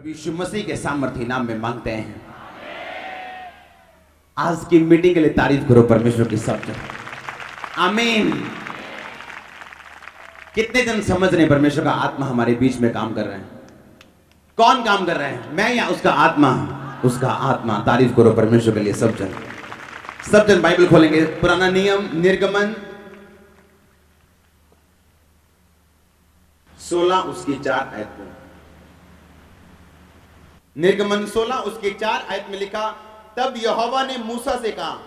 प्रभु यीशु मसीह के सामर्थ्य नाम में मांगते हैं। आज की मीटिंग के लिए तारीफ करो परमेश्वर की सब जगह। आमीन। कितने जन समझ रहे हैं परमेश्वर का आत्मा हमारे बीच में काम कर रहे हैं? कौन काम कर रहे हैं, मैं या उसका आत्मा? उसका आत्मा। तारीफ करो परमेश्वर के लिए सब जन। सब जन बाइबल खोलेंगे, पुराना नियम निर्गमन 16 उसकी 4 आयत में। निर्गमन 16 उसके 4 आयत में लिखा, तब यहोवा ने मूसा से कहा,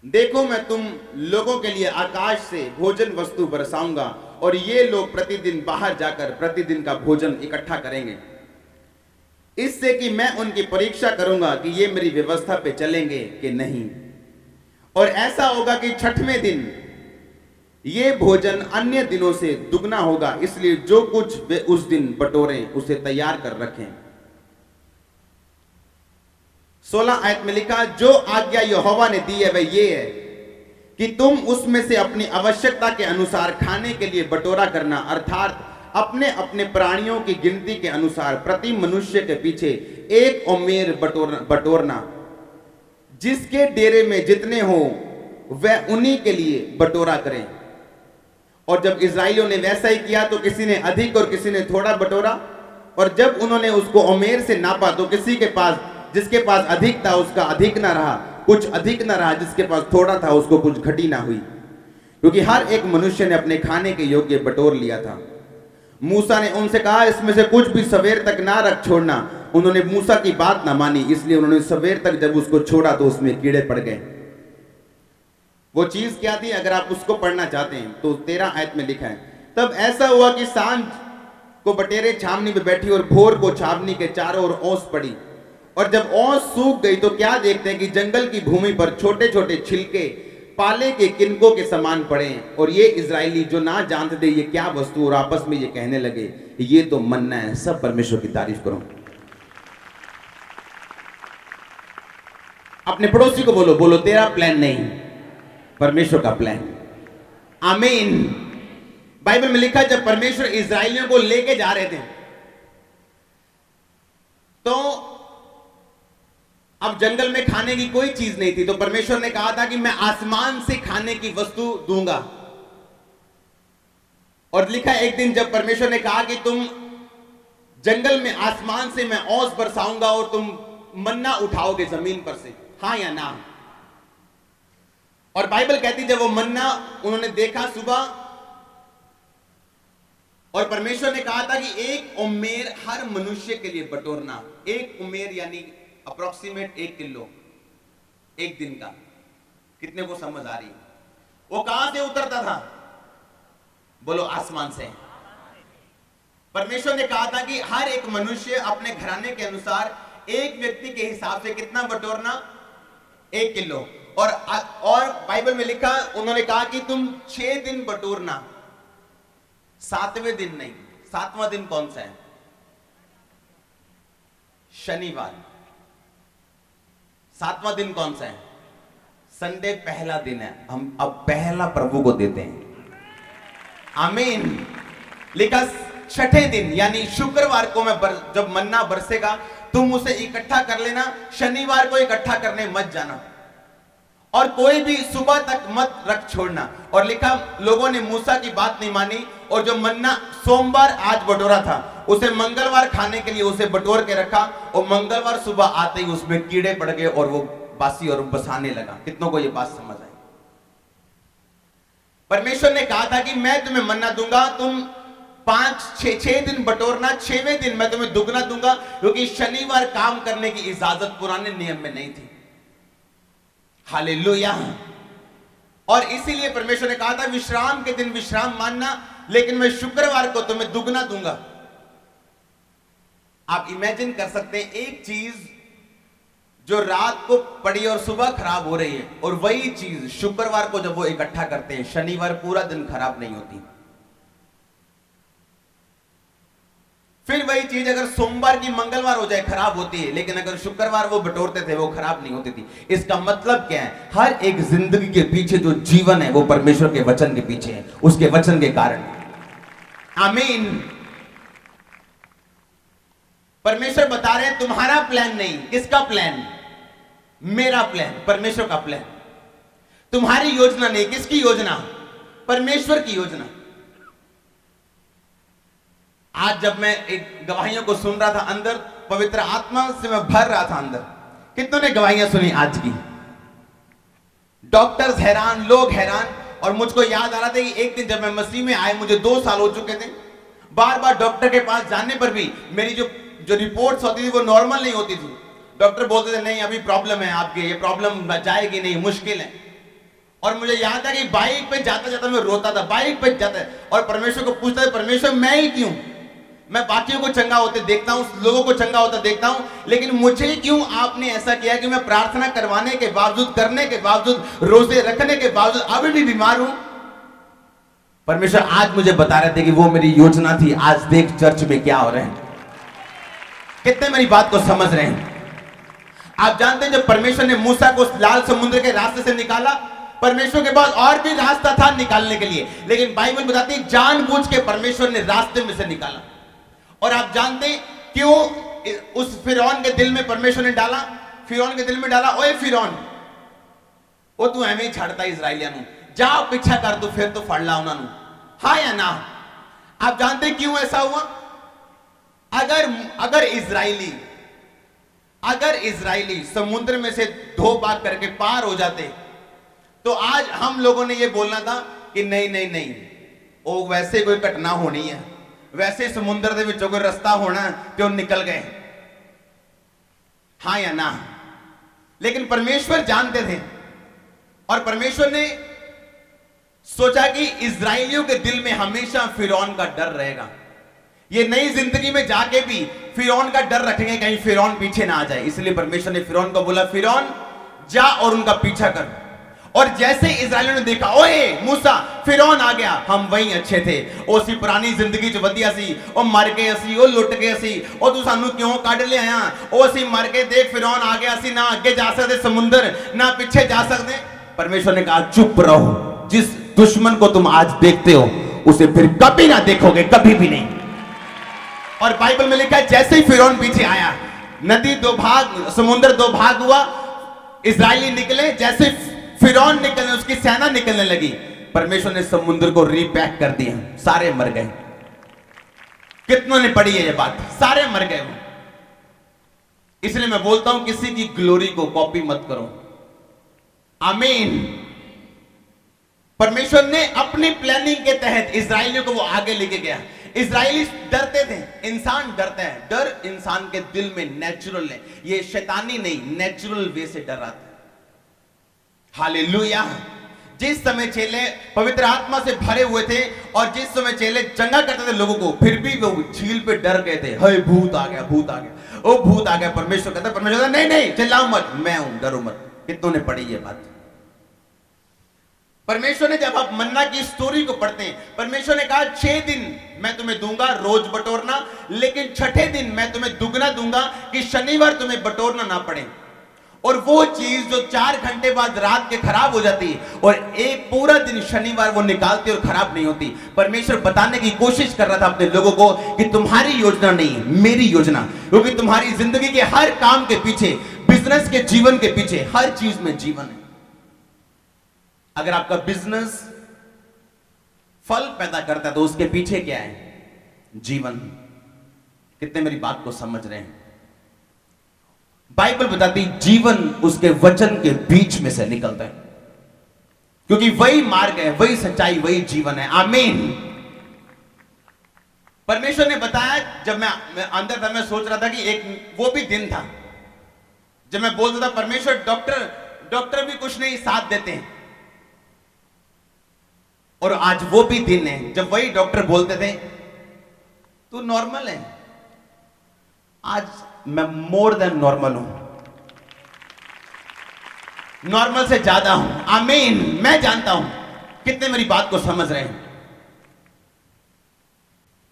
देखो मैं तुम लोगों के लिए आकाश से भोजन वस्तु बरसाऊंगा और ये लोग प्रतिदिन बाहर जाकर प्रतिदिन का भोजन इकट्ठा करेंगे, इससे कि मैं उनकी परीक्षा करूंगा कि ये मेरी व्यवस्था पे चलेंगे कि नहीं। और ऐसा होगा कि छठवें दिन ये भोजन अन्य दिनों से दुगना होगा, इसलिए जो कुछ वे उस दिन बटोरें उसे तैयार कर रखें। 16 आयत में लिखा, जो आज्ञा यहोवा ने दी है वह ये है कि तुम उसमें से अपनी आवश्यकता के अनुसार खाने के लिए बटोरा करना, अर्थात अपने अपने प्राणियों की गिनती के अनुसार प्रति मनुष्य के पीछे 1 ओमेर बटोरना। जिसके डेरे में जितने हो वह उन्हीं के लिए बटोरा करें। और जब इस्राएलियों ने वैसा ही किया तो किसी ने अधिक और किसी ने थोड़ा बटोरा। और जब उन्होंने उसको ओमेर से नापा तो किसी के पास, जिसके पास अधिक था उसका अधिक ना रहा, कुछ अधिक ना रहा, जिसके पास थोड़ा था उसको कुछ घटी ना हुई, क्योंकि हर एक मनुष्य ने अपने खाने के योग्य बटोर लिया था। मूसा ने उनसे कहा, इसमें से कुछ भी सवेर तक ना रख छोड़ना। उन्होंने मूसा की बात ना मानी, इसलिए उन्होंने सवेर तक जब उसको छोड़ा तो उसमें कीड़े पड़ गए। वो चीज क्या थी? अगर आप उसको पढ़ना चाहते हैं तो 13 आयत में लिखा है, तब ऐसा हुआ कि सांझ को बटेरे छावनी में बैठी और भोर को छावनी के चारों ओर ओस पड़ी। और जब ओस सूख गई तो क्या देखते हैं कि जंगल की भूमि पर छोटे छोटे छिलके पाले के किनकों के समान पड़े। और ये इजरायली जो ना जानते थे ये क्या वस्तु, और आपस में ये कहने लगे, ये तो मन्ना है। सब परमेश्वर की तारीफ करो। अपने पड़ोसी को बोलो, बोलो तेरा प्लान नहीं, परमेश्वर का प्लान। आमीन। बाइबल में लिखा, जब परमेश्वर इजरायलियों को लेके जा रहे थे तो अब जंगल में खाने की कोई चीज नहीं थी, तो परमेश्वर ने कहा था कि मैं आसमान से खाने की वस्तु दूंगा। और लिखा, एक दिन जब परमेश्वर ने कहा कि तुम जंगल में आसमान से मैं ओस बरसाऊंगा और तुम मन्ना उठाओगे जमीन पर से, हां या ना? और बाइबल कहती जब वो मन्ना उन्होंने देखा सुबह, और परमेश्वर ने कहा था कि 1 ओमेर हर मनुष्य के लिए बटोरना। 1 ओमेर यानी अप्रोक्सीमेट 1 किलो एक दिन का। कितने को समझ आ रही है? वो कहां से उतरता था? बोलो आसमान से। परमेश्वर ने कहा था कि हर एक मनुष्य अपने घराने के अनुसार एक व्यक्ति के हिसाब से कितना बटोरना? 1 किलो। और बाइबल में लिखा, उन्होंने कहा कि तुम 6 दिन बटोरना, 7वें दिन नहीं। 7वां दिन कौन सा है? शनिवार। 7वां दिन कौन सा है? संडे पहला दिन है। हम अब पहला प्रभु को देते हैं। आमीन। लिखा, छठे दिन यानी शुक्रवार को मैं जब मन्ना बरसेगा तुम उसे इकट्ठा कर लेना, शनिवार को इकट्ठा करने मत जाना, और कोई भी सुबह तक मत रख छोड़ना। और लिखा, लोगों ने मूसा की बात नहीं मानी, और जो मन्ना सोमवार आज बटोरा था उसे मंगलवार खाने के लिए उसे बटोर के रखा, और मंगलवार सुबह आते ही उसमें कीड़े पड़ गए और वो बासी और बसाने लगा। कितनों को ये बात समझ आई? परमेश्वर ने कहा था कि मैं तुम्हें मन्ना दूंगा, तुम 5-6 दिन बटोरना, 6वें दिन मैं तुम्हें दुगना दूंगा, क्योंकि शनिवार काम करने की इजाजत पुराने नियम में नहीं थी। हालेलुया। और इसीलिए परमेश्वर ने कहा था विश्राम के दिन विश्राम मानना, लेकिन मैं शुक्रवार को तुम्हें दुगना दूंगा। आप इमेजिन कर सकते हैं, एक चीज जो रात को पड़ी और सुबह खराब हो रही है, और वही चीज शुक्रवार को जब वो इकट्ठा करते हैं, शनिवार पूरा दिन खराब नहीं होती। फिर वही चीज अगर सोमवार की मंगलवार हो जाए खराब होती है, लेकिन अगर शुक्रवार वो बटोरते थे वो खराब नहीं होती थी। इसका मतलब क्या है? हर एक जिंदगी के पीछे जो जीवन है वो परमेश्वर के वचन के पीछे है, उसके वचन के कारण। आमीन। परमेश्वर बता रहे हैं तुम्हारा प्लान नहीं। किसका प्लान? मेरा प्लान, परमेश्वर का प्लान। तुम्हारी योजना नहीं। किसकी योजना? परमेश्वर की योजना। आज जब मैं एक गवाहियों को सुन रहा था, अंदर पवित्र आत्मा से मैं भर रहा था अंदर। कितनों ने गवाहियां सुनी आज की? डॉक्टर्स हैरान, लोग हैरान। और मुझको याद आ रहा था कि एक दिन जब मैं मसीह में आए, मुझे 2 साल हो चुके थे, बार बार डॉक्टर के पास जाने पर भी मेरी जो रिपोर्ट्स होती थी वो नॉर्मल नहीं होती थी। डॉक्टर बोलते थे नहीं अभी प्रॉब्लम है आपके, ये प्रॉब्लम जाएगी नहीं, मुश्किल है। और मुझे याद है कि बाइक पे जाता जाता मैं रोता था, बाइक पे जाता, और परमेश्वर को पूछता था परमेश्वर मैं ही क्यों? मैं बाकियों को चंगा होते देखता हूं, लोगों को चंगा होता देखता हूं, लेकिन मुझे क्यों आपने ऐसा किया कि मैं प्रार्थना करवाने के बावजूद, करने के बावजूद, रोजे रखने के बावजूद अभी भी बीमार हूं? परमेश्वर आज मुझे बता रहे थे कि वो मेरी योजना थी। आज देख चर्च में क्या हो रहे हैं। कितने मेरी बात को समझ रहे हैं? आप जानते हैं जब परमेश्वर ने मूसा को लाल समुद्र के रास्ते से निकाला, परमेश्वर के पास और भी रास्ता था निकालने के लिए, लेकिन बाइबल बताती है जानबूझ के परमेश्वर ने रास्ते में से निकाला। और आप जानते हैं क्यों उस फिरौन के दिल में परमेश्वर ने डाला? फिरौन के दिल में डाला, ओए फिरौन, वो तू एवं ही छाड़ता इजराइलिया नु, जा पीछा कर तू, फिर तो फड़ ला उन्होंने, हाँ या ना? आप जानते हैं क्यों ऐसा हुआ? अगर इजराइली समुद्र में से 2 भाग करके पार हो जाते, तो आज हम लोगों ने यह बोलना था कि नहीं नहीं नहीं, वो वैसे कोई घटना होनी है, वैसे समुद्र के विचों कोई रास्ता होना, तो निकल गए, हाँ या ना? लेकिन परमेश्वर जानते थे, और परमेश्वर ने सोचा कि इजराइलियों के दिल में हमेशा फिरौन का डर रहेगा। ये नई जिंदगी में जाके भी फिरौन का डर रखेंगे, कहीं फिरौन पीछे ना आ जाए। इसलिए परमेश्वर ने फिरौन को बोला फिरौन जा और उनका पीछा कर। और जैसे इजराइलियों ने देखा, ओए मूसा फिरौन आ गया, हम वहीं अच्छे थे, उसी पुरानी जिंदगी च वधिया सी, ओ मर गए असी, ओ लुट गए असी, ओ तू सानू क्यों काढ़ ले आया, ओ असी मर के देख फिरौन आ गया, असी ना आगे जा सकते समुद्र, ना पीछे जा सकते। परमेश्वर ने कहा चुप रहो, जिस दुश्मन को तुम आज देखते हो उसे फिर कभी ना देखोगे, कभी भी नहीं। और बाइबल में लिखा है जैसे ही फिरौन पीछे आया, नदी 2 भाग, समुद्र 2 भाग हुआ, इजरायली निकले, जैसे फिरौन निकलने, उसकी सेना निकलने लगी, परमेश्वर ने समुद्र को रीपैक कर दिया, सारे मर गए। कितनों ने पढ़ी है ये बात? सारे मर गए वो। इसलिए मैं बोलता हूं किसी की ग्लोरी को कॉपी मत करो। आमीन। परमेश्वर ने अपनी प्लानिंग के तहत इजराइलियों को वो आगे लेके गया। इजराइली डरते थे, इंसान डरता है, डर इंसान के दिल में नेचुरल है, ये शैतानी नहीं, नेचुरल वे से डर आता है। हालेलुया। जिस समय चेले पवित्र आत्मा से भरे हुए थे और जिस समय चेले चंगा करते थे लोगों को, फिर भी वो झील पे डर गए थे, हे भूत आ गया, भूत आ गया, ओ भूत आ गया। परमेश्वर कहता, परमेश्वर कहता, नहीं नहीं चिल्लाओ मत, मैं हूं, डरो मत। कितनों ने पढ़ी ये बात? परमेश्वर ने, जब आप मन्ना की स्टोरी को पढ़ते हैं, परमेश्वर ने कहा 6 दिन मैं तुम्हें दूंगा रोज बटोरना, लेकिन 6ठे दिन मैं तुम्हें दुगना दूंगा कि शनिवार तुम्हें बटोरना ना पड़े। और वो चीज जो 4 घंटे बाद रात के खराब हो जाती है और एक पूरा दिन शनिवार वो निकालती और खराब नहीं होती। परमेश्वर बताने की कोशिश कर रहा था अपने लोगों को कि तुम्हारी योजना नहीं, मेरी योजना, क्योंकि तुम्हारी जिंदगी के हर काम के पीछे, बिजनेस के जीवन के पीछे, हर चीज में जीवन है। अगर आपका बिजनेस फल पैदा करता है तो उसके पीछे क्या है? जीवन। कितने मेरी बात को समझ रहे हैं? बाइबल बताती जीवन उसके वचन के बीच में से निकलता है, क्योंकि वही मार्ग है, वही सच्चाई, वही जीवन है। आमीन। परमेश्वर ने बताया, जब मैं अंदर था, मैं सोच रहा था कि एक वो भी दिन था जब मैं बोलता था परमेश्वर डॉक्टर भी कुछ नहीं साथ देते हैं, और आज वो भी दिन है जब वही डॉक्टर बोलते थे तू नॉर्मल है। आज मैं मोर देन नॉर्मल हूं, नॉर्मल से ज्यादा हूं। आमीन। मैं जानता हूं। कितने मेरी बात को समझ रहे हैं?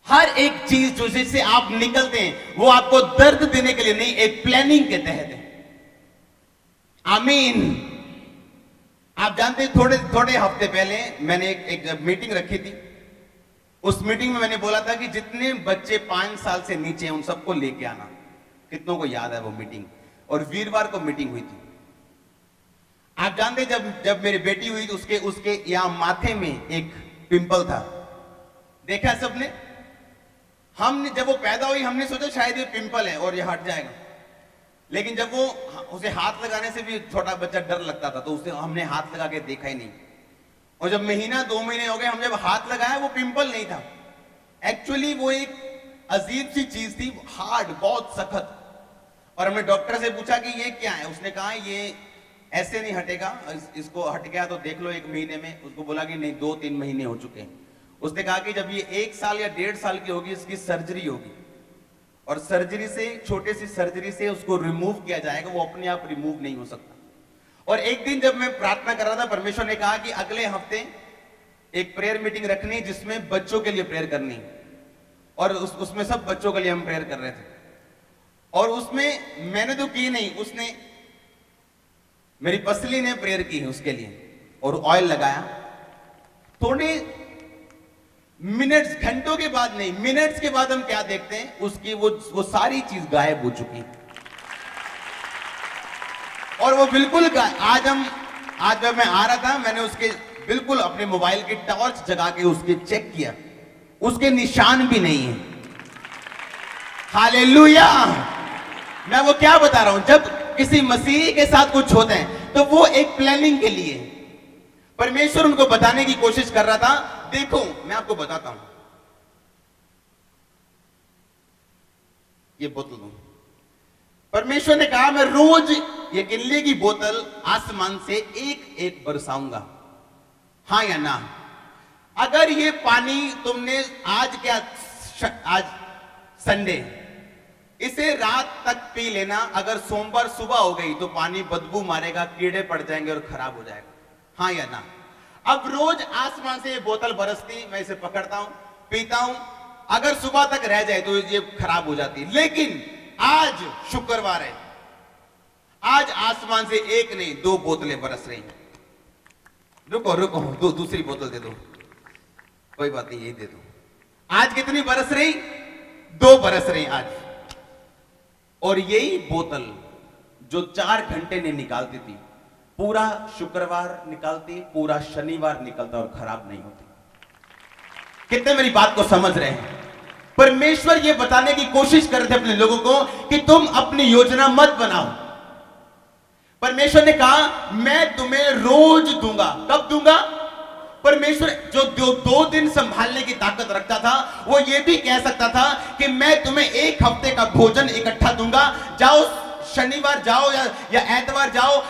हर एक चीज जो जिससे आप निकलते हैं वो आपको दर्द देने के लिए नहीं, एक प्लानिंग के तहत है। आमीन। आप जानते हैं थोड़े हफ्ते पहले मैंने एक मीटिंग रखी थी। उस मीटिंग में मैंने बोला था कि जितने बच्चे 5 साल से नीचे हैं उन सबको लेके आना। कितनों को याद है वो मीटिंग? और वीरवार को मीटिंग हुई थी। आप जानते जब मेरी बेटी हुई तो उसके यहां माथे में एक पिंपल था। देखा सबने? हमने जब वो पैदा हुई हमने सोचा शायद ये पिंपल है और ये हट जाएगा, लेकिन जब वो उसे हाथ लगाने से भी छोटा बच्चा डर लगता था तो उसे हमने हाथ लगा के देखा ही नहीं। और जब महीना 2 महीने हो गए, हम जब हाथ लगाया वो पिंपल नहीं था, एक्चुअली वो एक अजीब सी चीज थी, हार्ड, बहुत सख्त। और हमने डॉक्टर से पूछा कि ये क्या है, उसने कहा ये ऐसे नहीं हटेगा, इसको हट गया तो देख लो 1 महीने में। उसको बोला कि नहीं 2-3 महीने हो चुके हैं। उसने कहा कि जब ये 1 साल या 1.5 साल की होगी इसकी सर्जरी होगी, और सर्जरी से, छोटे सी सर्जरी से उसको रिमूव किया जाएगा, वो अपने आप रिमूव नहीं हो सकता। और एक दिन जब मैं प्रार्थना कर रहा था, परमेश्वर ने कहा कि अगले हफ्ते एक प्रेयर मीटिंग रखनी जिसमें बच्चों के लिए प्रेयर करनी, और उसमें सब बच्चों के लिए हम प्रेयर कर रहे थे। और उसमें मैंने तो की नहीं, उसने, मेरी पसली ने प्रेयर की है उसके लिए और ऑयल लगाया। थोड़े मिनट्स, घंटों के बाद नहीं, मिनट्स के बाद हम क्या देखते हैं, उसकी वो सारी चीज गायब हो चुकी। और वो बिल्कुल आज जब मैं आ रहा था, मैंने उसके बिल्कुल अपने मोबाइल की टॉर्च जगा के उसके चेक किया, उसके निशान भी नहीं है। हालेलुया! मैं वो क्या बता रहा हूं, जब किसी मसीही के साथ कुछ होता है तो वो एक प्लानिंग के लिए, परमेश्वर उनको बताने की कोशिश कर रहा था। देखो मैं आपको बताता हूं, ये बोतल दो। परमेश्वर ने कहा मैं रोज ये किले की बोतल आसमान से एक बरसाऊंगा, हाँ या ना? अगर ये पानी तुमने आज संडे, इसे रात तक पी लेना, अगर सोमवार सुबह हो गई तो पानी बदबू मारेगा, कीड़े पड़ जाएंगे और खराब हो जाएगा, हाँ या ना? अब रोज आसमान से ये बोतल बरसती, मैं इसे पकड़ता हूं, पीता हूं, अगर सुबह तक रह जाए तो ये खराब हो जाती। लेकिन आज शुक्रवार है, आज आसमान से 1 नहीं 2 बोतलें बरस रही हैं। रुको, दूसरी बोतल दे दो, कोई बात नहीं, यही दे दो। आज कितनी बरस रही? 2 बरस रही आज। और यही बोतल जो 4 घंटे ने निकालती थी, पूरा शुक्रवार निकालती, पूरा शनिवार निकलता और खराब नहीं होती। कितने मेरी बात को समझ रहे हैं? परमेश्वर ये बताने की कोशिश कर रहे थे अपने लोगों को कि तुम अपनी योजना मत बनाओ। परमेश्वर ने कहा मैं तुम्हें रोज दूंगा। कब दूंगा? परमेश्वर जो 2 दिन संभालने की ताकत रखता था, वो ये भी कह सकता था कि मैं तुम्हें 1 हफ्ते का भोजन इकट्ठा दूंगा, जाओ शनिवार जाओ या एतवार जाओ,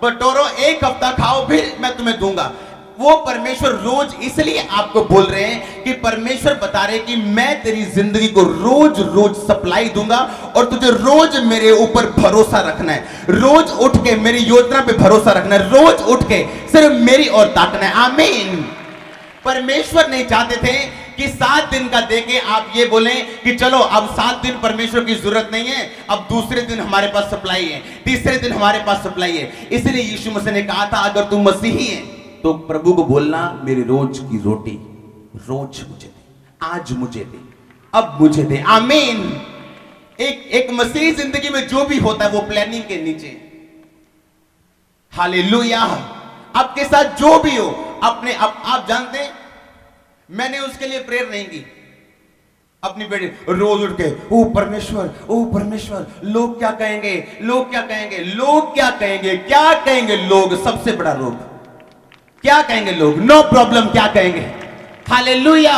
बटोरो, 1 हफ्ता खाओ, फिर मैं तुम्हें दूंगा। वो परमेश्वर रोज इसलिए आपको बोल रहे हैं कि परमेश्वर बता रहे कि मैं तेरी जिंदगी को रोज रोज सप्लाई दूंगा और तुझे रोज मेरे ऊपर भरोसा रखना है, रोज उठ के मेरी योजना पे भरोसा रखना है, रोज उठ के सिर्फ मेरी ओर ताकना है। आमीन। परमेश्वर नहीं चाहते थे कि 7 दिन का देके आप ये बोलें कि चलो अब 7 दिन परमेश्वर की जरूरत नहीं है, अब दूसरे दिन हमारे पास सप्लाई है, तीसरे दिन हमारे पास सप्लाई है। इसलिए यीशु मसीह ने कहा था अगर तू मसीही है तो प्रभु को बोलना मेरी रोज की रोटी रोज मुझे दे, आज मुझे दे, अब मुझे दे। आमीन। एक मसीही जिंदगी में जो भी होता है वो प्लानिंग के नीचे। हालेलुया। आपके साथ जो भी हो, अपने आप जानते हैं, मैंने उसके लिए प्रेयर नहीं की। अपनी बेटी रोज उठ के ओ परमेश्वर, लोग क्या कहेंगे, लोग क्या कहेंगे, लोग क्या कहेंगे, क्या कहेंगे लोग, सबसे बड़ा रोग क्या कहेंगे लोग, नो प्रॉब्लम, क्या कहेंगे। हालेलुया।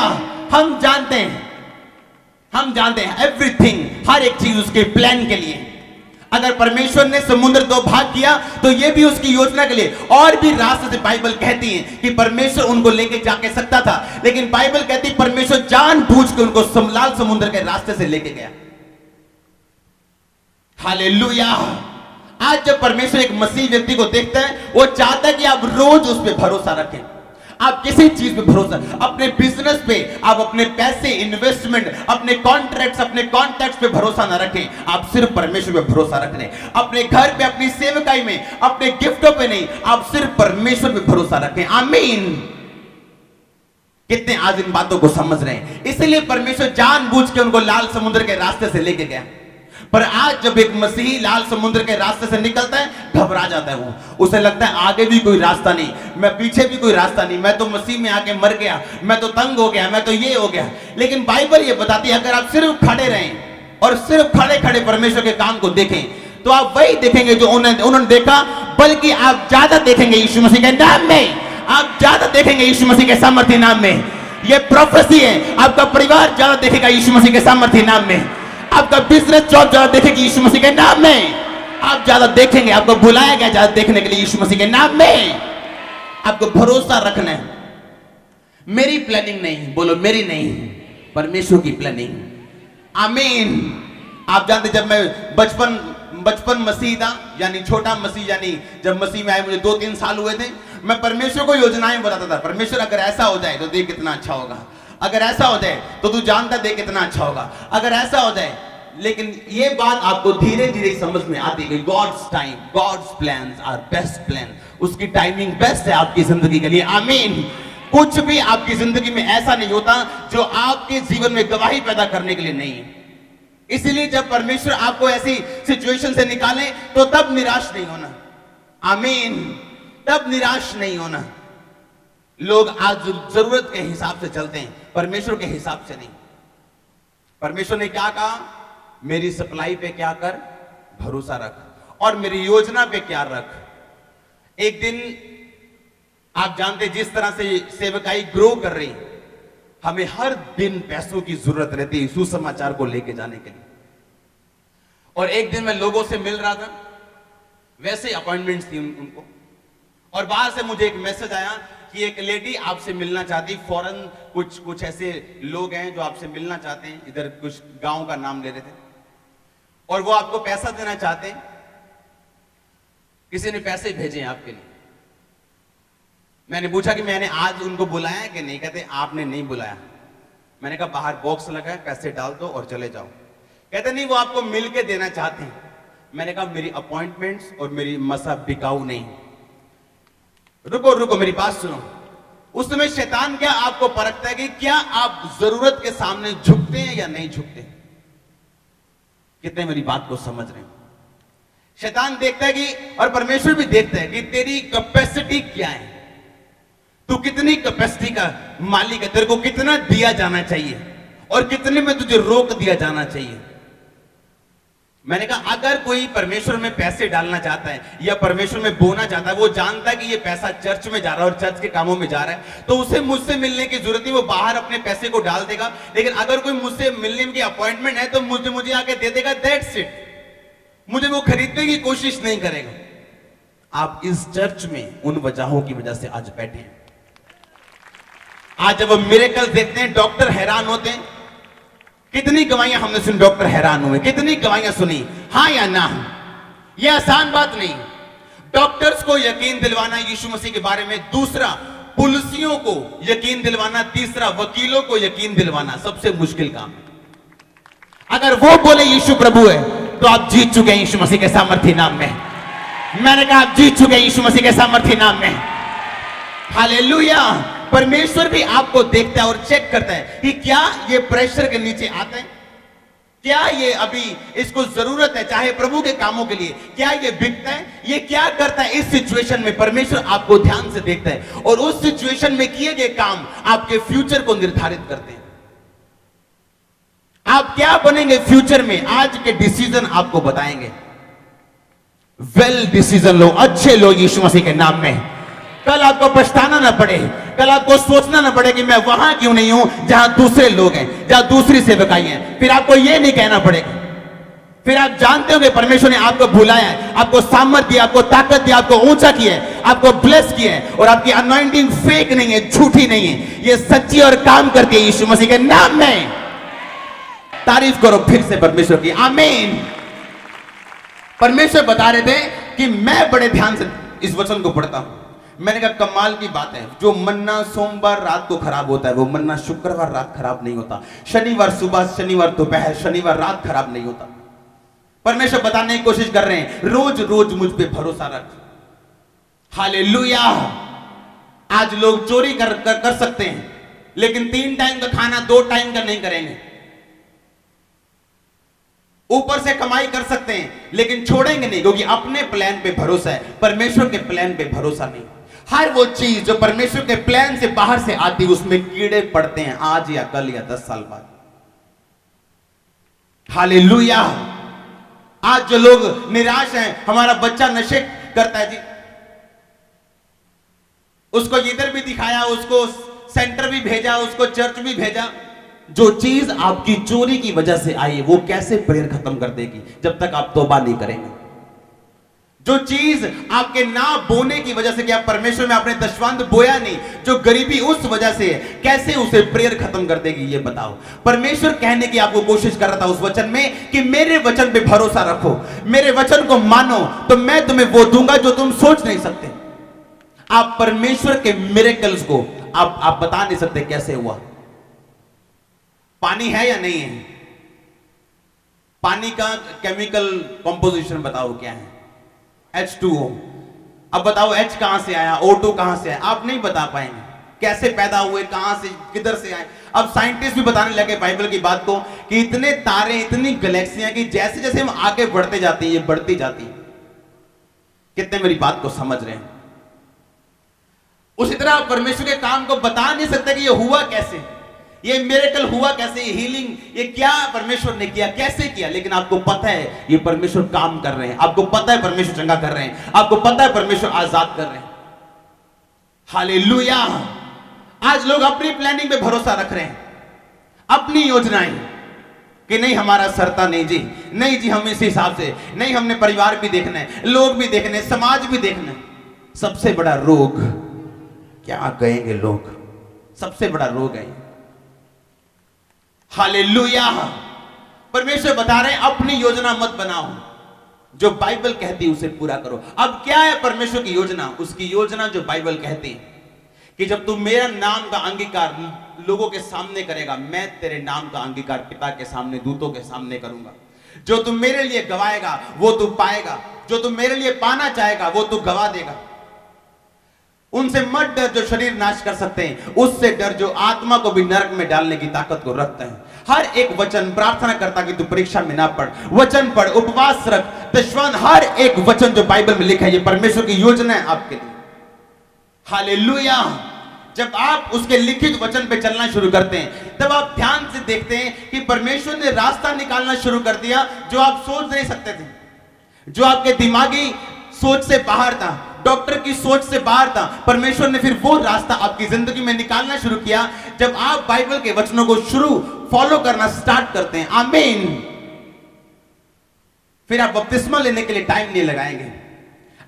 हम जानते हैं एवरीथिंग, हर एक चीज उसके प्लान के लिए। अगर परमेश्वर ने समुद्र 2 भाग किया तो यह भी उसकी योजना के लिए। और भी रास्ते से बाइबल कहती है कि परमेश्वर उनको लेके जाके सकता था, लेकिन बाइबल कहती परमेश्वर जानबूझ के उनको लाल समुद्र के रास्ते से लेके गया। हालेलुया। आज जब परमेश्वर एक मसीह व्यक्ति को देखता है, वो चाहता है कि आप रोज उस पर भरोसा रखें। आप किसी चीज पे भरोसा, अपने बिजनेस पे, आप अपने पैसे, इन्वेस्टमेंट, अपने कॉन्ट्रैक्ट्स, अपने कॉन्टैक्ट्स पे भरोसा ना रखें, आप सिर्फ परमेश्वर पे भरोसा रखें। अपने घर पे, अपनी सेवकाई में, अपने गिफ्टों पे नहीं, आप सिर्फ परमेश्वर पे भरोसा रखें। आमीन। कितने आज इन बातों को समझ रहे हैं? इसलिए परमेश्वर जानबूझ के उनको लाल समुद्र के रास्ते से लेके गया। पर आज जब एक मसीही लाल समुद्र के रास्ते से निकलता है, घबरा जाता है वो, उसे लगता है आगे भी कोई रास्ता नहीं, मैं पीछे भी कोई रास्ता नहीं, मैं तो मसीह में आके मर गया, मैं तो तंग हो गया, मैं तो ये हो गया। लेकिन बाइबल ये बताती है अगर आप सिर्फ खड़े रहें और सिर्फ खड़े खड़े परमेश्वर के काम को देखें तो आप वही देखेंगे जो उन्होंने देखा, बल्कि आप ज्यादा देखेंगे यीशु मसीह के नाम में, आप ज्यादा देखेंगे यीशु मसीह के सामर्थ्य नाम में। ये प्रोफेसी है, आपका परिवार ज्यादा देखेगा यीशु मसीह के सामर्थ्य नाम में, आपका बिजनेस जॉब ज्यादा देखेगी यीशु मसीह के नाम में, आप ज्यादा देखेंगे, आपको बुलाया गया ज्यादा देखने के लिए यीशु मसीह के नाम में। आपको भरोसा रखना है, मेरी प्लानिंग नहीं, बोलो मेरी नहीं, परमेश्वर की प्लानिंग। आमीन। आप जानते जब मैं बचपन मसीह था, यानी छोटा मसीह, यानी जब मसीह में आए मुझे 2-3 साल हुए थे, मैं परमेश्वर को योजनाएं बताता था। परमेश्वर अगर ऐसा हो जाए तो देख कितना अच्छा होगा, अगर ऐसा हो जाए तो तू जानता देख कितना अच्छा होगा, अगर ऐसा हो जाए। लेकिन ये बात आपको धीरे धीरे समझ में आती है, God's time, God's plans are best plan, उसकी टाइमिंग बेस्ट है आपकी जिंदगी के लिए। आमीन। कुछ भी आपकी जिंदगी में ऐसा नहीं होता जो आपके जीवन में गवाही पैदा करने के लिए नहीं है। इसलिए जब परमेश्वर आपको ऐसी सिचुएशन से निकाले तो तब निराश नहीं होना। आमीन। तब निराश नहीं होना। लोग आज जरूरत के हिसाब से चलते हैं, परमेश्वर के हिसाब से नहीं। परमेश्वर ने क्या कहा? मेरी सप्लाई पे क्या कर, भरोसा रख, और मेरी योजना पे क्या रख। एक दिन आप जानते जिस तरह से सेवकाई ग्रो कर रही, हमें हर दिन पैसों की जरूरत रहती है सुसमाचार को लेके जाने के लिए। और एक दिन मैं लोगों से मिल रहा था, वैसे अपॉइंटमेंट्स थी उनको, और बाहर से मुझे एक मैसेज आया कि एक लेडी आपसे मिलना चाहती, फॉरेन कुछ ऐसे लोग हैं जो आपसे मिलना चाहते हैं, इधर कुछ गांव का नाम ले रहे थे, और वो आपको पैसा देना चाहते हैं। किसी ने पैसे भेजे हैं आपके लिए। मैंने पूछा कि मैंने आज उनको बुलाया है कि नहीं? कहते आपने नहीं बुलाया। मैंने कहा बाहर बॉक्स लगा है, पैसे डाल दो और चले जाओ। कहते नहीं, वो आपको मिल के देना चाहते हैं। मैंने कहा मेरी अपॉइंटमेंट्स और मेरी मसा बिकाऊ नहीं। रुको मेरी बात सुनो। उस समय शैतान क्या आपको परखता है कि क्या आप जरूरत के सामने झुकते हैं या नहीं झुकते? कितने मेरी बात को समझ रहे हैं? शैतान देखता है कि, और परमेश्वर भी देखता है कि तेरी कैपेसिटी क्या है, तू कितनी कैपेसिटी का मालिक है, तेरे को कितना दिया जाना चाहिए और कितने में तुझे रोक दिया जाना चाहिए। मैंने कहा अगर कोई परमेश्वर में पैसे डालना चाहता है या परमेश्वर में बोना चाहता है, वो जानता है कि ये पैसा चर्च में जा रहा है और चर्च के कामों में जा रहा है, तो उसे मुझसे मिलने की जरूरत नहीं, वो बाहर अपने पैसे को डाल देगा। लेकिन अगर कोई मुझसे मिलने की अपॉइंटमेंट है तो मुझे आके दे देगा, दैट्स इट। मुझे वो खरीदने की कोशिश नहीं करेगा। आप इस चर्च में उन वजहों की वजह से आज बैठे हैं। आज जब हम मिरेकल देखते हैं, डॉक्टर हैरान होते हैं। कितनी गवाहियां हमने सुनी, डॉक्टर हैरान हुए, कितनी गवाहियां सुनी, हाँ या ना? यह आसान बात नहीं। डॉक्टर्स को यकीन दिलवाना यीशु मसीह के बारे में, दूसरा पुलिसियों को यकीन दिलवाना, तीसरा वकीलों को यकीन दिलवाना सबसे मुश्किल काम है। अगर वो बोले यीशु प्रभु है तो आप जीत चुके हैं यीशु मसीह के सामर्थ्य नाम में। मैंने कहा आप जीत चुके हैं यीशु मसीह के सामर्थ्य नाम में। हालेलुया। परमेश्वर भी आपको देखता है और चेक करता है कि क्या ये प्रेशर के नीचे आता है, क्या ये अभी इसको जरूरत है, चाहे प्रभु के कामों के लिए, क्या ये बिकता है, ये क्या करता है इस सिचुएशन में। परमेश्वर आपको ध्यान से देखता है और उस सिचुएशन में किए गए काम आपके फ्यूचर को निर्धारित करते हैं। आप क्या बनेंगे फ्यूचर में, आज के डिसीजन आपको बताएंगे। वेल डिसीजन लो, अच्छे लो यीशु मसीह के नाम में। कल आपको पछताना ना पड़े, कल आपको सोचना ना पड़े कि मैं वहां क्यों नहीं हूं जहां दूसरे लोग हैं, जहां दूसरी सेवकाई हैं। फिर आपको यह नहीं कहना पड़ेगा। फिर आप जानते हो कि परमेश्वर ने आपको बुलाया है, आपको सामर्थ्य दिया, आपको ताकत दिया, आपको ऊंचा किया है, आपको ब्लेस किया है, और आपकी अनॉइंटिंग फेक नहीं है, झूठी नहीं है, ये सच्ची और काम करती है यीशु मसीह के नाम में। तारीफ करो फिर से परमेश्वर की। आमीन। परमेश्वर बता रहे थे कि मैं बड़े ध्यान से इस वचन को पढ़ता हूं। मैंने कहा कमाल की बात है, जो मन्ना सोमवार रात को खराब होता है वो मन्ना शुक्रवार रात खराब नहीं होता, शनिवार सुबह, शनिवार दोपहर, शनिवार रात खराब नहीं होता। परमेश्वर बताने की कोशिश कर रहे हैं, रोज रोज मुझ पे भरोसा रख। हालेलुया। आज लोग चोरी कर सकते हैं, लेकिन 3 टाइम का खाना 2 टाइम का नहीं करेंगे। ऊपर से कमाई कर सकते हैं लेकिन छोड़ेंगे नहीं, क्योंकि अपने प्लान पे भरोसा है, परमेश्वर के प्लान पे भरोसा नहीं। हर वो चीज जो परमेश्वर के प्लान से बाहर से आती है उसमें कीड़े पड़ते हैं, आज या कल या 10 साल बाद। हालेलुया। आज जो लोग निराश हैं, हमारा बच्चा नशे करता है जी, उसको इधर भी दिखाया, उसको सेंटर भी भेजा, उसको चर्च भी भेजा। जो चीज आपकी चोरी की वजह से आई वो कैसे प्रेयर खत्म कर देगी जब तक आप तौबा नहीं करेंगे। जो चीज आपके ना बोने की वजह से, कि आप परमेश्वर में आपने दशवंध बोया नहीं, जो गरीबी उस वजह से है, कैसे उसे प्रेयर खत्म कर देगी ये बताओ। परमेश्वर कहने की आपको कोशिश कर रहा था उस वचन में कि मेरे वचन पे भरोसा रखो, मेरे वचन को मानो, तो मैं तुम्हें वो दूंगा जो तुम सोच नहीं सकते। आप परमेश्वर के मिरेकल्स को आप बता नहीं सकते कैसे हुआ। पानी है या नहीं है? पानी का केमिकल कंपोजिशन बताओ क्या है? H2O। अब बताओ H कहां से आया, O2 कहां से आया? आप नहीं बता पाएंगे कैसे पैदा हुए, कहां से, किधर से आए। अब साइंटिस्ट भी बताने लगे बाइबल की बात को कि इतने तारे, इतनी गैलेक्सियां कि जैसे जैसे हम आगे बढ़ते जाते हैं ये बढ़ती जाती है। कितने मेरी बात को समझ रहे हैं? उसी तरह आप परमेश्वर के काम को बता नहीं सकते कि ये हुआ कैसे, ये मिरेकल हुआ कैसे, ये हीलिंग, ये क्या परमेश्वर ने किया, कैसे किया। लेकिन आपको पता है ये परमेश्वर काम कर रहे हैं, आपको पता है परमेश्वर चंगा कर रहे हैं, आपको पता है परमेश्वर आजाद कर रहे हैं। हालेलुया। आज लोग अपनी प्लानिंग पे भरोसा रख रहे हैं, अपनी योजनाएं, कि नहीं हमारा सरता नहीं जी, नहीं जी हम इस हिसाब से नहीं, हमने परिवार भी देखना है, लोग भी देखने, समाज भी देखना है। सबसे बड़ा रोग, क्या कहेंगे लोग, सबसे बड़ा रोग है। हालेलुया। परमेश्वर बता रहे हैं अपनी योजना मत बनाओ, जो बाइबल कहती है उसे पूरा करो। अब क्या है परमेश्वर की योजना? उसकी योजना जो बाइबल कहती है कि जब तू मेरा नाम का अंगीकार लोगों के सामने करेगा, मैं तेरे नाम का अंगीकार पिता के सामने, दूतों के सामने करूंगा। जो तू मेरे लिए गवाएगा वो तू पाएगा, जो तू मेरे लिए पाना चाहेगा वो तू गवा देगा। उनसे मत डर जो शरीर नाश कर सकते हैं, उससे डर जो आत्मा को भी नरक में डालने की ताकत को रखते हैं। हर एक वचन प्रार्थना करता कि तू परीक्षा में ना पढ़, वचन पढ़, उपवास रख, दशवान, हर एक वचन जो बाइबल में लिखा है ये परमेश्वर की योजना है आपके लिए। हालेलुया। जब आप उसके लिखित वचन पे चलना शुरू करते हैं तब आप ध्यान से देखते हैं कि परमेश्वर ने रास्ता निकालना शुरू कर दिया जो आप सोच नहीं सकते थे, जो आपके दिमागी सोच से बाहर था, डॉक्टर की सोच से बाहर था। परमेश्वर ने फिर वो रास्ता आपकी जिंदगी में निकालना शुरू किया जब आप बाइबल के वचनों को शुरू फॉलो करना स्टार्ट करते हैं। आमीन। फिर आप बपतिस्मा लेने के लिए टाइम नहीं लगाएंगे,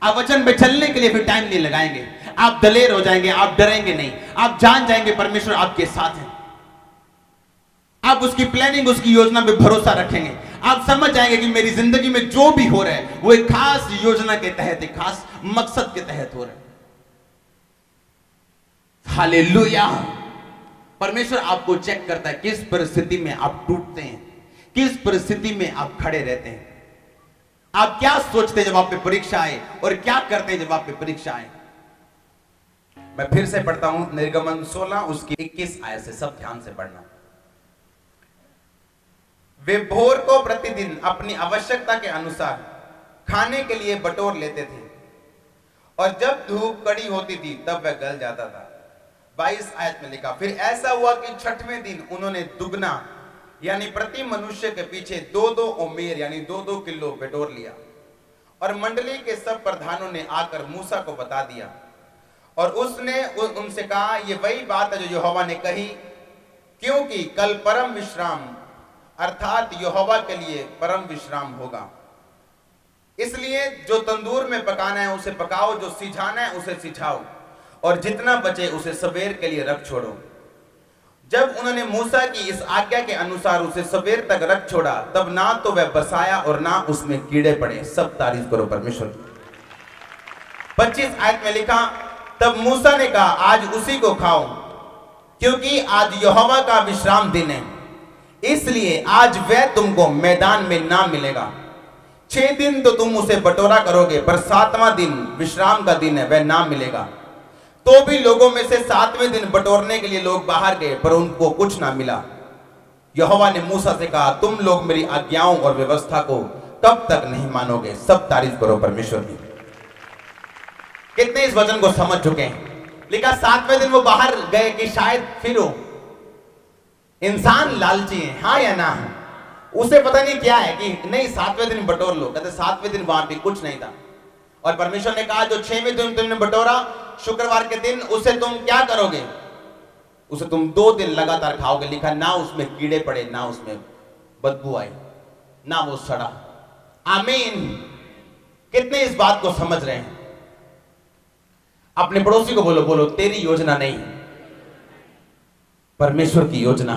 आप वचन पे चलने के लिए फिर टाइम नहीं लगाएंगे, आप दलेर हो जाएंगे, आप डरेंगे नहीं, आप जान जाएंगे परमेश्वर आपके साथ है। आप उसकी प्लानिंग, उसकी योजना पे भरोसा रखेंगे, आप समझ जाएंगे कि मेरी जिंदगी में जो भी हो रहा है वो एक खास योजना के तहत, एक खास मकसद के तहत हो रहा है। हालेलुया। परमेश्वर आपको चेक करता है किस परिस्थिति में आप टूटते हैं, किस परिस्थिति में आप खड़े रहते हैं। आप क्या सोचते हैं जब आप पे परीक्षा आए और क्या करते हैं जब आप पे परीक्षा आए। मैं फिर से पढ़ता हूं निर्गमन 16 उसकी 21 आयत से, सब ध्यान से पढ़ना। वे भोर को प्रतिदिन अपनी आवश्यकता के अनुसार खाने के लिए बटोर लेते थे और जब धूप कड़ी होती थी तब वह गल जाता था। 22 आयत में लिखा, फिर ऐसा हुआ कि छठवें दिन उन्होंने दुगना यानी प्रति मनुष्य के पीछे 2-2 ओमेर यानी 2-2 किलो बटोर लिया। और मंडली के सब प्रधानों ने आकर मूसा को बता दिया और उसने उनसे कहा, ये वही बात है जो यहोवा ने कही, क्योंकि कल परम विश्राम अर्थात यहोवा के लिए परम विश्राम होगा। इसलिए जो तंदूर में पकाना है उसे पकाओ, जो सिझाना है उसे सिझाओ और जितना बचे उसे सवेर के लिए रख छोड़ो। जब उन्होंने मूसा की इस आज्ञा के अनुसार उसे सवेर तक रख छोड़ा तब ना तो वह बसाया और ना उसमें कीड़े पड़े। सब तारीफ करो परमेश्वर की। 25 आयत में लिखा, तब मूसा ने कहा, आज उसी को खाओ क्योंकि आज यहोवा का विश्राम दिन है, इसलिए आज वह तुमको मैदान में ना मिलेगा। 6 दिन तो तुम उसे बटोरा करोगे, पर 7वां दिन विश्राम का दिन है, वह ना मिलेगा। तो भी लोगों में से 7वें दिन बटोरने के लिए लोग बाहर गए पर उनको कुछ ना मिला। यहोवा ने मूसा से कहा, तुम लोग मेरी आज्ञाओं और व्यवस्था को कब तक नहीं मानोगे? सब तारीफ करो परमेश्वर की। कितने इस वचन को समझ चुके हैं? लिखा 7वें दिन वो बाहर गए कि शायद फिर हो। इंसान लालची है, हाँ या ना? उसे पता नहीं क्या है कि नहीं 7वें दिन बटोर लो। कहते 7वें दिन वहां पे कुछ नहीं था। और परमेश्वर ने कहा, जो 6वें दिन तुमने बटोरा शुक्रवार के दिन, उसे तुम क्या करोगे? उसे तुम 2 दिन लगातार खाओगे। लिखा ना उसमें कीड़े पड़े, ना उसमें बदबू आई, ना वो सड़ा। आमीन। कितने इस बात को समझ रहे हैं? अपने पड़ोसी को बोलो, बोलो तेरी योजना नहीं, परमेश्वर की योजना।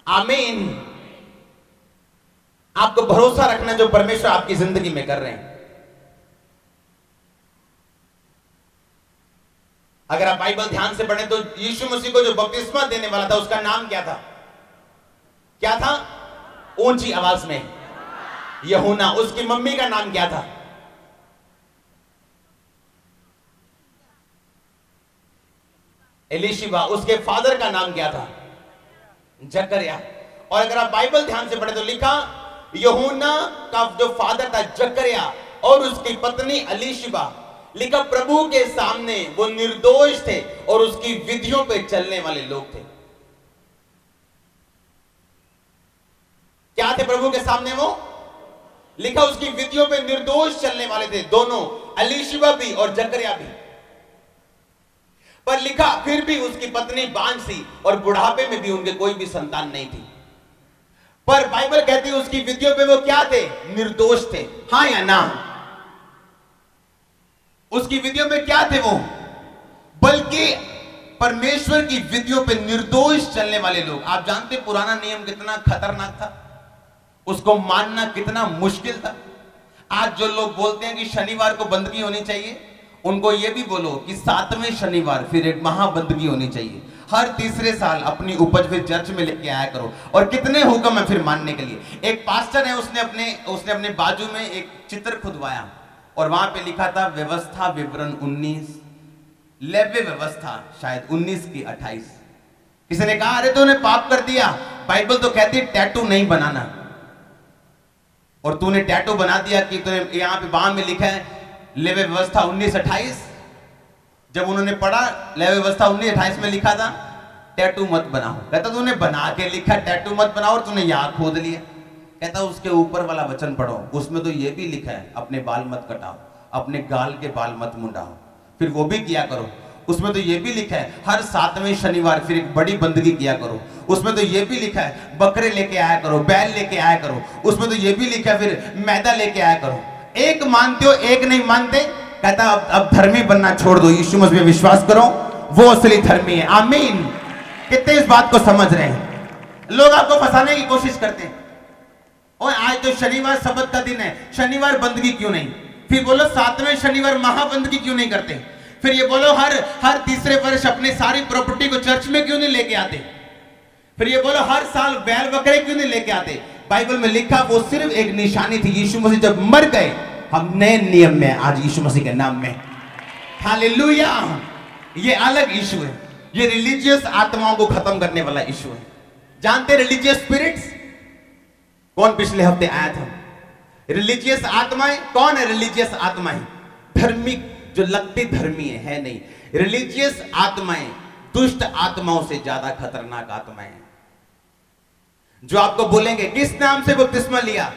आमीन। आपको भरोसा रखना जो परमेश्वर आपकी जिंदगी में कर रहे हैं। अगर आप बाइबल ध्यान से पढ़ें तो यीशु मसीह को जो बपतिस्मा देने वाला था उसका नाम क्या था? क्या था? ऊंची आवाज में यूहन्ना। उसकी मम्मी का नाम क्या था? एलीशिबा। उसके फादर का नाम क्या था? जकरिया। और अगर आप बाइबल ध्यान से पढ़े तो लिखा यूहन्ना का जो फादर था जकरिया और उसकी पत्नी एलीशिबा, लिखा प्रभु के सामने वो निर्दोष थे और उसकी विधियों पे चलने वाले लोग थे। क्या थे प्रभु के सामने वो? लिखा उसकी विधियों पे निर्दोष चलने वाले थे दोनों, एलीशिबा भी और जकरिया भी। पर लिखा फिर भी उसकी पत्नी बांझ थी और बुढ़ापे में भी उनके कोई भी संतान नहीं थी। पर बाइबल कहती है उसकी विधियों पे वो क्या थे? निर्दोष थे। हाँ या ना? उसकी विधियों में क्या थे वो? बल्कि परमेश्वर की विधियों पे निर्दोष चलने वाले लोग। आप जानते पुराना नियम कितना खतरनाक था, उसको मानना कितना मुश्किल था। आज जो लोग बोलते हैं कि शनिवार को बंदगी होनी चाहिए, उनको यह भी बोलो कि 7वें शनिवार फिर एक महाबंदगी होनी चाहिए। हर तीसरे साल अपनी उपज फिर चर्च में लेके आया करो। और कितने हुक्म है फिर मानने के लिए। एक पास्टर है, उसने अपने बाजू में एक चित्र खुदवाया और वहां पे लिखा था व्यवस्था विवरण 19, लेवे व्यवस्था शायद 19 की 28। किसी ने कहा अरे तूने पाप कर दिया, बाइबल तो कहती है टैटू नहीं बनाना, और तूने टैटू बना दिया कि तूने यहां पे बाहर में लिखा है लेवे व्यवस्था 19:28। जब उन्होंने पढ़ा लेवे व्यवस्था 19:28 में लिखा था टैटू मत बनाओ, कहता तूने बना के लिखा टैटू मत बनाओ और तूने यहां खोद लिया। कहता उसके ऊपर वाला वचन पढ़ो, उसमें तो ये भी लिखा है अपने बाल मत कटाओ, अपने गाल के बाल मत मुंडाओ, फिर वो भी किया करो। उसमें तो ये भी लिखा है हर 7वें शनिवार फिर एक बड़ी बंदगी किया करो। उसमें तो ये भी लिखा है बकरे लेके आया करो, बैल लेके आया करो। उसमें तो ये भी लिखा है फिर मैदा लेके आया करो। एक मानते हो एक नहीं मानते। कहता अब धर्मी बनना छोड़ दो, यीशु मसीह में विश्वास करो, वो असली धर्मी है। आमीन। कितने इस बात को समझ रहे हैं? लोग आपको फंसाने की कोशिश करते हैं। और आज तो शनिवार सबत का दिन है, शनिवार बंदगी क्यों नहीं? फिर बोलो 7वें शनिवार महाबंदगी क्यों नहीं करते? फिर ये बोलो हर तीसरे वर्ष अपनी सारी प्रॉपर्टी को चर्च में क्यों नहीं लेके आते? फिर ये बोलो हर साल बैल बकरे क्यों नहीं लेके आते? बाइबल में लिखा वो सिर्फ एक निशानी थी। यीशु मसीह जब मर गए, हम नए नियम में आज यीशु मसीह के नाम में। हालेलुया। ये अलग इशू है, ये रिलीजियस आत्माओं को खत्म करने वाला इशू है। जानते रिलीजियस स्पिरिट्स कौन पिछले हफ्ते आया था? रिलीजियस आत्माएं कौन है? रिलीजियस आत्माएं धार्मिक जो लगती धर्मी है नहीं। रिलीजियस आत्माएं दुष्ट आत्माओं से ज्यादा खतरनाक आत्माएं हैं, जो आपको बोलेंगे किस नाम से बपतिस्मा लिया?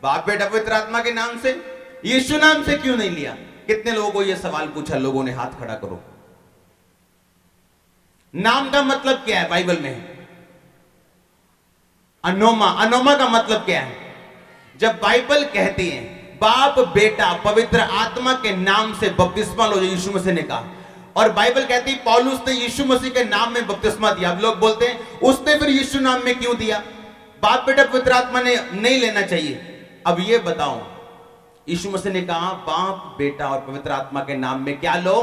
बाप बेटा पवित्र आत्मा के नाम से, यीशु नाम से क्यों नहीं लिया? कितने लोगों को यह सवाल पूछा? लोगों ने हाथ खड़ा करो। नाम का मतलब क्या है बाइबल में? अनोमा। अनोमा का मतलब क्या है? जब बाइबल कहती है बाप बेटा पवित्र आत्मा के नाम से बपतिस्मा लो, जो यीशु मसीह ने कहा, और बाइबल कहती है पौलुस ने यीशु मसीह के नाम में बपतिस्मा दिया। अब लोग बोलते हैं उसने फिर यीशु नाम में क्यों दिया? बाप बेटा पवित्र आत्मा ने नहीं लेना चाहिए। अब ये बताओ, यीशु मसीह ने कहा बाप बेटा और पवित्र आत्मा के नाम में क्या लो?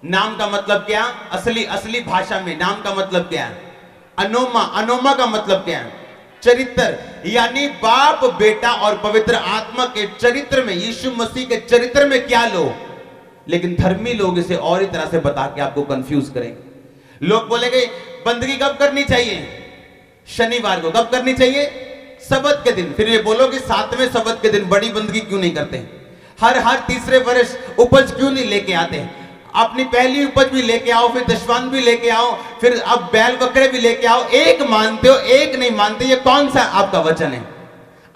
नाम का मतलब क्या? असली भाषा में नाम का मतलब क्या है? अनोमा। अनोमा का मतलब क्या है? चरित्र। यानी बाप बेटा और पवित्र आत्मा के चरित्र में, यीशु मसीह के चरित्र में क्या लो? लेकिन धर्मी लोग इसे और ही तरह से बता के आपको कंफ्यूज करेंगे। लोग बोलेंगे बंदगी कब करनी चाहिए? शनिवार को। कब करनी चाहिए? सबत के दिन। फिर ये बोलो कि 7वें सबत के दिन बड़ी बंदगी क्यों नहीं करते? हर तीसरे वर्ष उपज क्यों नहीं लेके आते? अपनी पहली उपज भी लेके आओ, फिर दशवान भी लेके आओ, फिर अब बैल बकरे भी लेके आओ। एक मानते हो, एक नहीं मानते। ये कौन सा आपका वचन है?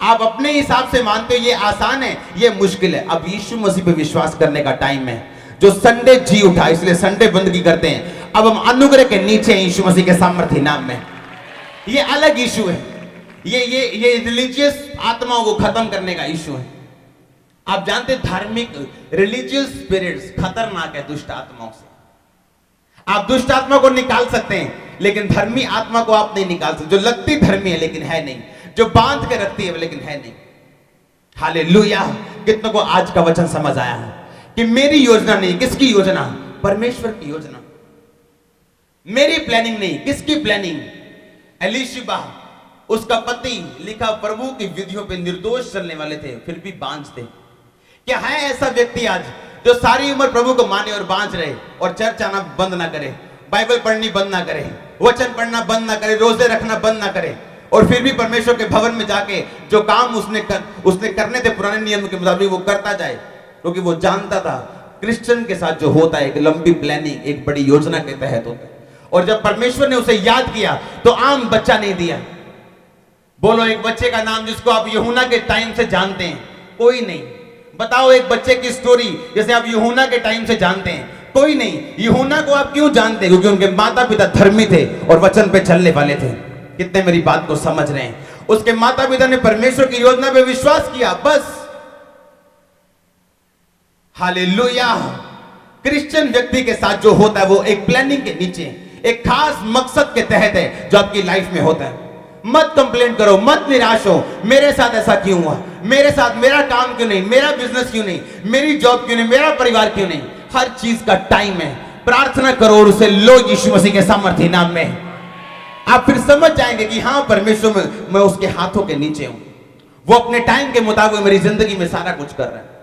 आप अपने हिसाब से मानते हो ये आसान है, ये मुश्किल है। अब यीशु मसीह पे विश्वास करने का टाइम है। जो संडे जी उठा, इसलिए संडे बंदगी करते हैं। अब हम अनुग्रह के नीचे हैं यीशु मसीह के सामर्थ्य नाम में। ये अलग इशू है। ये रिलीजियस आत्माओं को खत्म करने का इशू है। आप जानते हैं धार्मिक रिलीजियस स्पिरिट्स खतरनाक है दुष्ट आत्माओं से। आप दुष्ट आत्मा को निकाल सकते हैं, लेकिन धर्मी आत्मा को आप नहीं निकाल सकते। जो लगती धर्मी है लेकिन है नहीं, जो बांध के रखती है लेकिन है नहीं। हालेलुया। कितनों को आज का वचन समझ आया है कि मेरी योजना नहीं, किसकी योजना? परमेश्वर की योजना। मेरी प्लानिंग नहीं, किसकी प्लानिंग? एलीशिबा, उसका पति लिखा प्रभु की विधियों पे निर्दोष चलने वाले थे, फिर भी बांझ थे। क्या है ऐसा व्यक्ति आज जो सारी उम्र प्रभु को माने और बांझ रहे, और चर्च आना बंद ना करे, बाइबल पढ़नी बंद ना करे, वचन पढ़ना बंद ना करे, रोजे रखना बंद ना करे, और फिर भी परमेश्वर के भवन में जाके जो काम उसने करने थे पुराने नियम के मुताबिक वो करता जाए, क्योंकि वो जानता था क्रिश्चियन के साथ जो होता है एक लंबी प्लानिंग, एक बड़ी योजना के तहत होता है। और जब परमेश्वर ने उसे याद किया तो आम बच्चा नहीं दिया। बोलो एक बच्चे का नाम जिसको आप यूहन्ना के टाइम से जानते हैं। कोई नहीं। बताओ एक बच्चे की स्टोरी जैसे आप यूहन्ना के टाइम से जानते हैं। कोई नहीं। यूहन्ना को आप क्यों जानते हैं? क्योंकि उनके माता पिता धर्मी थे और वचन पे चलने वाले थे। कितने मेरी बात को समझ रहे हैं? उसके माता पिता ने परमेश्वर की योजना पे विश्वास किया, बस। हालेलुया। क्रिश्चियन व्यक्ति के साथ जो होता है वो एक प्लानिंग के नीचे, एक खास मकसद के तहत है जो आपकी लाइफ में होता है। मत कंप्लेन करो, मत निराश हो, मेरे साथ ऐसा क्यों हुआ, मेरे साथ मेरा काम क्यों नहीं, मेरा बिजनेस क्यों नहीं, मेरी जॉब क्यों नहीं, मेरा परिवार क्यों नहीं। हर चीज का टाइम है। प्रार्थना करो और उसे लो यीशु मसीह के सामर्थ्य नाम में। आप फिर समझ जाएंगे कि हाँ परमेश्वर मैं उसके हाथों के नीचे हूं। वो अपने टाइम के मुताबिक मेरी जिंदगी में सारा कुछ कर रहा है।